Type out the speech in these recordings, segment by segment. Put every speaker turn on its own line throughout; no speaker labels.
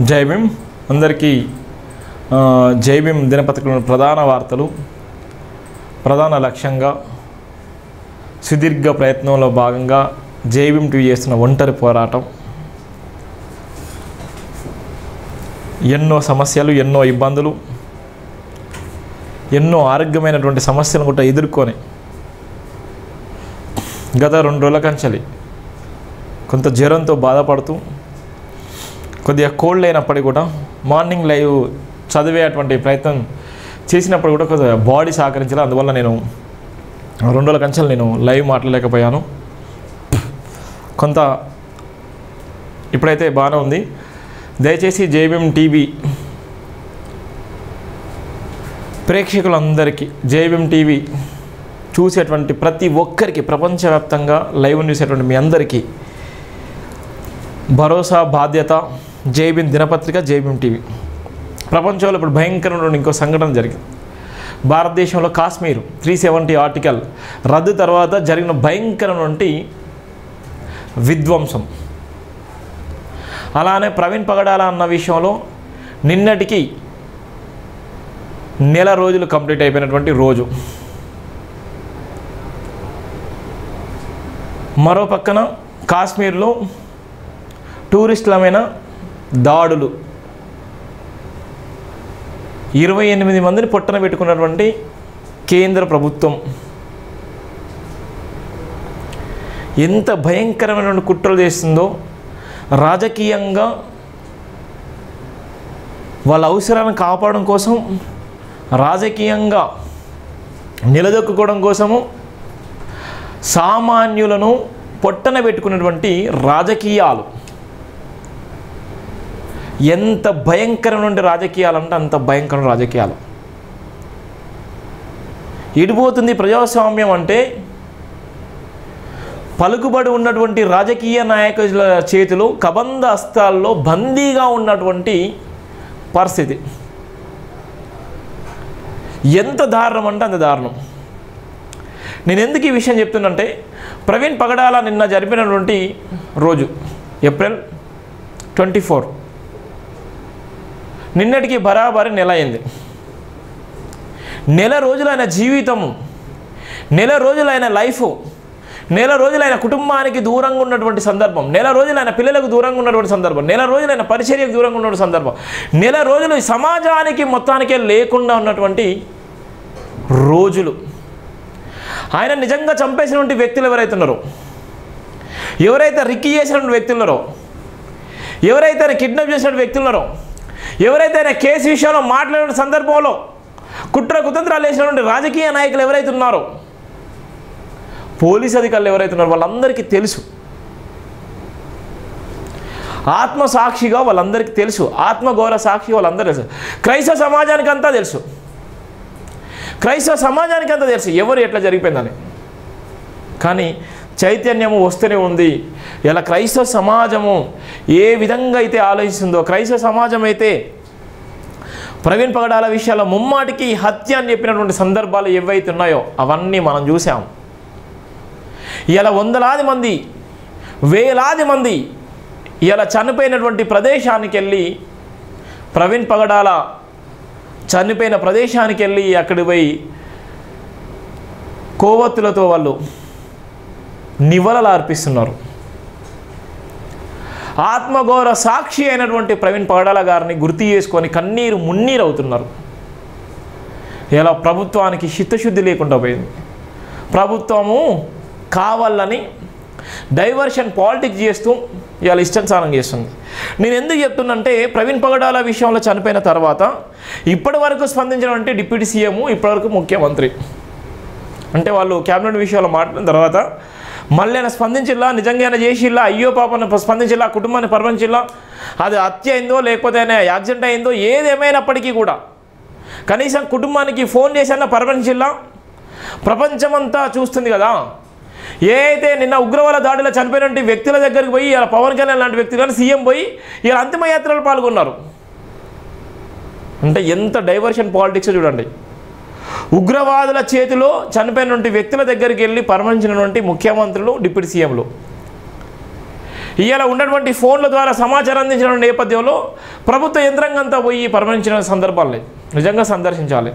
జై భీమ్ అందరికీ జై భీమ్ దినపత్రికలోని ప్రధాన వార్తలు. ప్రధాన లక్ష్యంగా సుదీర్ఘ ప్రయత్నంలో భాగంగా జై భీమ్ టీవీ చేస్తున్న ఒంటరి పోరాటం. ఎన్నో సమస్యలు, ఎన్నో ఇబ్బందులు, ఎన్నో ఆరోగ్యమైనటువంటి సమస్యలను కూడా ఎదుర్కొని గత 2 రోజుల కంచెలి కొంత జ్వరంతో బాధపడుతూ కొద్దిగా కోల్డ్ అయినప్పటికీ కూడా మార్నింగ్ లైవ్ చదివేటువంటి ప్రయత్నం చేసినప్పుడు కూడా కొద్దిగా బాడీ సహకరించాలి. అందువల్ల నేను 2 రోజుల కంచెలు నేను లైవ్ మాట్లాడలేకపోయాను. కొంత ఇప్పుడైతే బాగానే ఉంది. దయచేసి జై భీమ్ టీవీ ప్రేక్షకులందరికీ, జై భీమ్ టీవీ చూసేటువంటి ప్రతి ఒక్కరికి, ప్రపంచవ్యాప్తంగా లైవ్ చూసేటువంటి మీ అందరికీ భరోసా, బాధ్యత. జై భీమ్ దినపత్రిక, జై భీమ్ టీవీ. ప్రపంచంలో ఇప్పుడు భయంకరమైన ఇంకో సంఘటన జరిగింది. భారతదేశంలో కాశ్మీర్ 370 ఆర్టికల్ రద్దు తర్వాత జరిగిన భయంకరమైన విధ్వంసం. అలానే ప్రవీణ్ పగడాల అన్న విషయంలో నిన్నటికి 1 రోజులు కంప్లీట్ అయిపోయినటువంటి రోజు. మరో పక్కన కాశ్మీర్లో టూరిస్టులమైన దాడులు, 28 మందిని పొట్టన పెట్టుకున్నటువంటి కేంద్ర ప్రభుత్వం ఎంత భయంకరమైన కుట్రలు చేస్తుందో. రాజకీయంగా వాళ్ళ అవసరాలను కాపాడడం కోసం, రాజకీయంగా నిలదొక్కుకోవడం కోసము సామాన్యులను పొట్టన పెట్టుకున్నటువంటి రాజకీయాలు. ఎంత భయంకరమైన రాజకీయాలు అంటే అంత భయంకరమైన రాజకీయాలు. ఎడిపోతుంది ప్రజాస్వామ్యం అంటే పలుకుబడి ఉన్నటువంటి రాజకీయ నాయకుల చేతిలో కబంధ హస్తాల్లో బందీగా ఉన్నటువంటి పరిస్థితి. ఎంత దారుణం అంటే అంత దారుణం. నేను ఎందుకు ఈ విషయం చెప్తున్నంటే, ప్రవీణ్ పగడాల నిన్న జరిపినటువంటి రోజు ఏప్రిల్ 24, నిన్నటికి బరాబరి నెల అయింది. 1 రోజులైన జీవితము, 1 రోజులైన లైఫ్, 1 రోజులైన కుటుంబానికి దూరంగా ఉన్నటువంటి సందర్భం, 1 రోజులైన పిల్లలకు దూరంగా ఉన్నటువంటి సందర్భం, 1 రోజులైన పరిచర్యకు దూరంగా ఉన్నటువంటి సందర్భం, 1 రోజులు సమాజానికి మొత్తానికే లేకుండా ఉన్నటువంటి రోజులు. ఆయన నిజంగా చంపేసినటువంటి వ్యక్తులు ఎవరైతే ఉన్నారో, ఎవరైతే రిక్కి చేసినటువంటి వ్యక్తులు ఉన్నారో, ఎవరైతే ఆయన కిడ్నాప్ చేసినటువంటి వ్యక్తులు ఉన్నారో, ఎవరైతే ఆయన కేసు విషయంలో మాట్లాడిన సందర్భంలో కుట్ర కుతంత్రాలు వేసినటువంటి రాజకీయ నాయకులు ఎవరైతే ఉన్నారో, పోలీస్ అధికారులు ఎవరైతే ఉన్నారో వాళ్ళందరికీ తెలుసు. ఆత్మసాక్షిగా వాళ్ళందరికీ తెలుసు, ఆత్మగౌరవ సాక్షిగా వాళ్ళందరూ తెలుసు. క్రైస్తవ సమాజానికి అంతా తెలుసు, క్రైస్తవ సమాజానికి అంతా తెలుసు ఎవరు ఎట్లా జరిగిపోయిందని. కానీ చైతన్యము వస్తూనే ఉంది. ఇలా క్రైస్తవ సమాజము ఏ విధంగా అయితే ఆలోచిస్తుందో, క్రైస్తవ సమాజం అయితే ప్రవీణ్ పగడాల విషయాల్లో ముమ్మాటికి హత్య అని చెప్పినటువంటి సందర్భాలు ఏవైతే ఉన్నాయో అవన్నీ మనం చూసాం. ఇలా వందలాది మంది, వేలాది మంది ఇలా చనిపోయినటువంటి ప్రదేశానికి వెళ్ళి, ప్రవీణ్ పగడాల చనిపోయిన ప్రదేశానికి వెళ్ళి అక్కడికి పోయి కోవత్తులతో వాళ్ళు నివాళులు అర్పిస్తున్నారు. ఆత్మగౌరవ సాక్షి అయినటువంటి ప్రవీణ్ పగడాల గారిని గుర్తు చేసుకొని కన్నీరు మున్నీరు అవుతున్నారు. ఇలా ప్రభుత్వానికి చిత్తశుద్ధి లేకుండా పోయింది. ప్రభుత్వము కావాలని డైవర్షన్ పాలిటిక్స్ చేస్తూ ఇవాళ ఇష్టానుసారం చేస్తుంది. నేను ఎందుకు చెప్తున్నంటే, ప్రవీణ్ పగడాల విషయంలో చనిపోయిన తర్వాత ఇప్పటి వరకు స్పందించినటువంటి డిప్యూటీ సీఎం, ఇప్పటివరకు ముఖ్యమంత్రి అంటే వాళ్ళు క్యాబినెట్ విషయంలో మాట్లాడిన తర్వాత మళ్ళీ ఆయన స్పందించిల్లా, నిజంగా ఆయన చేసిల్లా, అయ్యో పాపను స్పందించిల్లా, కుటుంబాన్ని పరమించిల్లా, అది హత్య అయిందో లేకపోతే ఆయన యాక్సిడెంట్ అయిందో ఏదేమైనప్పటికీ కూడా కనీసం కుటుంబానికి ఫోన్ చేసినా పరమించిల్లా. ప్రపంచమంతా చూస్తుంది కదా. ఏ అయితే నిన్న ఉగ్రవాద దాడిలో చనిపోయినటువంటి వ్యక్తుల దగ్గరికి పోయి ఇలా పవన్ కళ్యాణ్ లాంటి వ్యక్తులు కానీ సీఎం పోయి ఇలా అంతిమయాత్రలో పాల్గొన్నారు అంటే ఎంత డైవర్షన్ పాలిటిక్స్ చూడండి. ఉగ్రవాదుల చేతిలో చనిపోయినటువంటి వ్యక్తుల దగ్గరికి వెళ్ళి పరమించినటువంటి ముఖ్యమంత్రులు, డిప్యూటీ సీఎంలు ఇవాళ ఉన్నటువంటి ఫోన్ల ద్వారా సమాచారం అందించిన నేపథ్యంలో ప్రభుత్వ యంత్రాంగం అంతా పోయి పరామర్శించిన సందర్భాలు లేదు. నిజంగా సందర్శించాలి.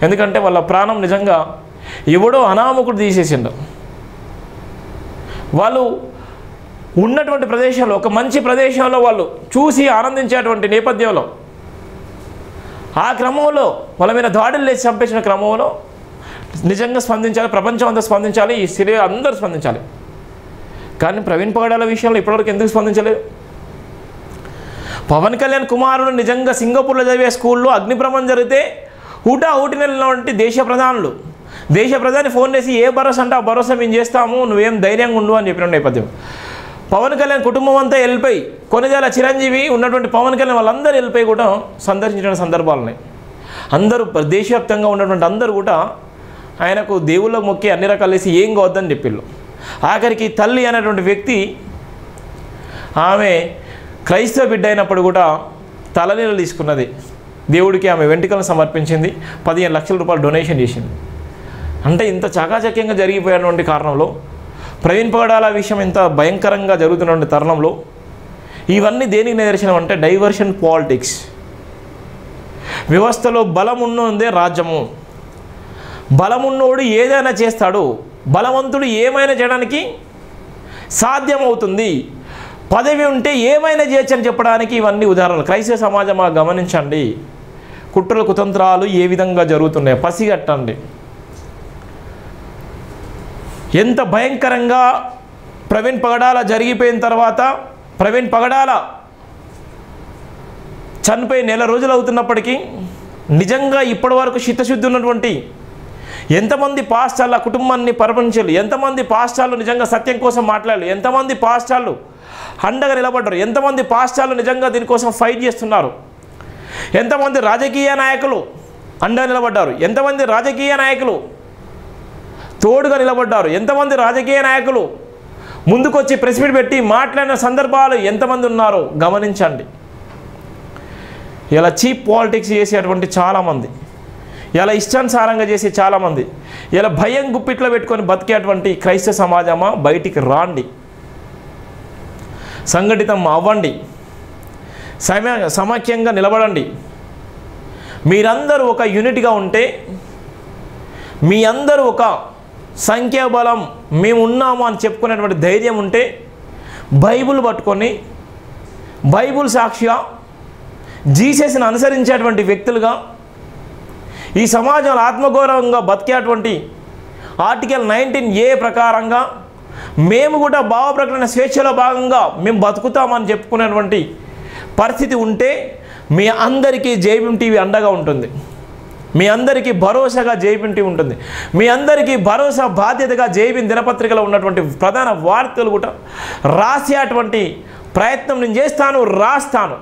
ఎందుకంటే వాళ్ళ ప్రాణం నిజంగా ఎవడో అనామకుడు తీసేసిండు. వాళ్ళు ఉన్నటువంటి ప్రదేశంలో ఒక మంచి ప్రదేశంలో వాళ్ళు చూసి ఆనందించేటువంటి నేపథ్యంలో ఆ క్రమంలో వాళ్ళ మీద దాడులు లేచి చంపేసిన క్రమంలో నిజంగా స్పందించాలి. ప్రపంచం అంతా స్పందించాలి. ఈ సిరియా అందరూ స్పందించాలి. కానీ ప్రవీణ్ పగడాల విషయంలో ఇప్పటివరకు ఎందుకు స్పందించలేదు? పవన్ కళ్యాణ్ కుమారుడు నిజంగా సింగపూర్లో చదివే స్కూల్లో అగ్నిప్రమాదం జరిగితే హూటాహూటినటువంటి దేశ ప్రధాని ఫోన్ చేసి ఏ భరోసా అంటే ఆ భరోసా మేము చేస్తాము, నువ్వేం ధైర్యంగా ఉండు అని చెప్పిన నేపథ్యం. పవన్ కళ్యాణ్ కుటుంబం అంతా వెళ్ళిపోయి కొనిదేల చిరంజీవి ఉన్నటువంటి పవన్ కళ్యాణ్ వాళ్ళందరూ వెళ్ళిపోయి కూడా సందర్శించిన సందర్భాలున్నాయి. అందరూ దేశవ్యాప్తంగా ఉన్నటువంటి అందరూ కూడా ఆయనకు దేవుళ్ళకు మొక్కి అన్ని రకాలు వేసి ఏం కావద్దని చెప్పిళ్ళు. ఆఖరికి తల్లి అనేటువంటి వ్యక్తి ఆమె క్రైస్తవ బిడ్డ అయినప్పుడు కూడా తలనీళ్ళు తీసుకున్నది. దేవుడికి ఆమె వెంట్రుకలను సమర్పించింది. 15 లక్షల రూపాయలు డొనేషన్ చేసింది. అంటే ఇంత చాకాచక్యంగా జరిగిపోయినటువంటి కారణంలో ప్రవీణ్ పగడాల విషయం ఇంత భయంకరంగా జరుగుతున్నటువంటి తరుణంలో ఇవన్నీ దేనికి నిదర్శనం అంటే డైవర్షన్ పాలిటిక్స్. వ్యవస్థలో బలం ఉన్నదే రాజ్యము. బలమున్నోడు ఏదైనా చేస్తాడు. బలవంతుడు ఏమైనా చేయడానికి సాధ్యమవుతుంది. పదవి ఉంటే ఏమైనా చేయొచ్చని చెప్పడానికి ఇవన్నీ ఉదాహరణలు. క్రైస్తవ సమాజం గమనించండి. కుట్రలు కుతంత్రాలు ఏ విధంగా జరుగుతున్నాయి పసిగట్టండి. ఎంత భయంకరంగా ప్రవీణ్ పగడాల జరిగిపోయిన తర్వాత ప్రవీణ్ పగడాల చనిపోయి నెల రోజులు అవుతున్నప్పటికీ నిజంగా ఇప్పటివరకు చిత్తశుద్ధి ఉన్నటువంటి ఎంతమంది పాస్టర్ల కుటుంబాన్ని పరపంచారు, ఎంతమంది పాస్టర్లు నిజంగా సత్యం కోసం మాట్లాడారు, ఎంతమంది పాస్టర్లు అండగా నిలబడ్డారు, ఎంతమంది పాస్టర్లు నిజంగా దీనికోసం ఫైట్ చేస్తున్నారు, ఎంతమంది రాజకీయ నాయకులు అండగా నిలబడ్డారు, ఎంతమంది రాజకీయ నాయకులు తోడుగా నిలబడ్డారు, ఎంతమంది రాజకీయ నాయకులు ముందుకొచ్చి ప్రెస్ మీట్ పెట్టి మాట్లాడిన సందర్భాలు ఎంతమంది ఉన్నారో గమనించండి. ఇలా చీప్ పాలిటిక్స్ చేసేటువంటి చాలామంది, ఇలా ఇష్టానుసారంగా చేసే చాలామంది, ఇలా భయం గుప్పిట్లో పెట్టుకొని బతికేటువంటి క్రైస్తవ సమాజమా బయటికి రాండి, సంఘటితం అవ్వండి, సమాఖ్యంగా నిలబడండి. మీరందరూ ఒక యూనిట్గా ఉంటే, మీ అందరూ ఒక సంఖ్యాబలం మేము ఉన్నాము అని చెప్పుకునేటువంటి ధైర్యం ఉంటే బైబుల్ పట్టుకొని బైబుల్ సాక్షిగా జీసస్ని అనుసరించేటువంటి వ్యక్తులుగా ఈ సమాజంలో ఆత్మగౌరవంగా బతికేటువంటి ఆర్టికల్ 19A ప్రకారంగా మేము కూడా భావ ప్రకటన స్వేచ్ఛలో భాగంగా మేము బతుకుతామని చెప్పుకునేటువంటి పరిస్థితి ఉంటే మీ అందరికీ జైబీఎం టీవీ అండగా ఉంటుంది. మీ అందరికీ భరోసాగా జైబీఎం టీవీ ఉంటుంది. మీ అందరికీ భరోసా బాధ్యతగా జైబీఎం దినపత్రికలో ఉన్నటువంటి ప్రధాన వార్తలు కూడా రాసేటువంటి ప్రయత్నం నేను చేస్తాను, రాస్తాను.